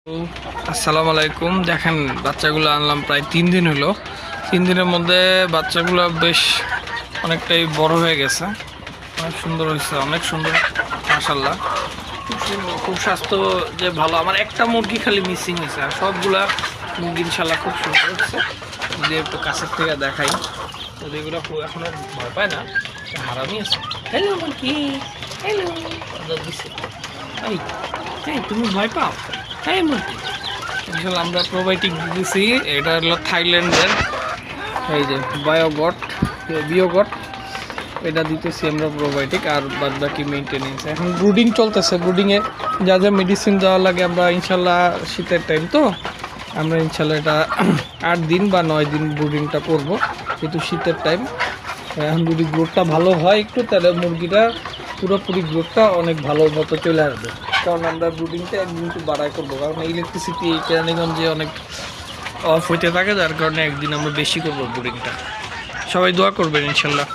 আসসালামু আলাইকুম। দেখেন বাচ্চাগুলো আনলাম প্রায় 3 দিন হলো। 3 দিনের মধ্যে বাচ্চাগুলো বেশ অনেকটাই বড় হয়ে গেছে, অনেক সুন্দর হয়েছে, অনেক সুন্দর মাশাল্লাহ। খুব সুন্দর, খুব স্বাস্থ্য যে ভালো। আমার একটা মুরগি খালি মিসিং হয়েছে, আর সবগুলা মুরগি ইনশাল্লাহ খুব সুন্দর হচ্ছে। যদি একটু কাছের থেকে দেখাই, যদি এগুলো এখনো ভয় পায় না, হারামি আছে। হ্যালো মুরগি, হ্যালো দিচ্ছে। এই তুমি ভয় পাও? হ্যাঁ মুরগি আসলে আমরা প্রোবায়োটিক দিতেছি। এটা হলো থাইল্যান্ডের, এই যে বিয়োগট, এটা দিতেছি আমরা প্রোবায়োটিক। আর বাদ বাকি মেনটেনেন্স, এখন ব্রুডিং চলতেছে। ব্রুডিংয়ে যা যা মেডিসিন দেওয়া লাগে আমরা ইনশাল্লাহ, শীতের টাইম তো আমরা ইনশাল্লাহ এটা 8 দিন বা 9 দিন ব্রুডিংটা করবো, যেহেতু শীতের টাইম। এখন যদি গ্রোথটা ভালো হয় একটু, তাহলে মুরগিটা পুরোপুরি গ্রোথটা অনেক ভালো মতো চলে আসবে। কারণ আমরা ব্রুডিংটা একদিন একটু বাড়াই করবো, কারণ ইলেকট্রিসিটি এই কেরানীগঞ্জে অনেক অফ হইতে থাকে, যার কারণে একদিন আমরা বেশি করবো ব্রুডিংটা। সবাই দোয়া করবেন ইনশাল্লাহ।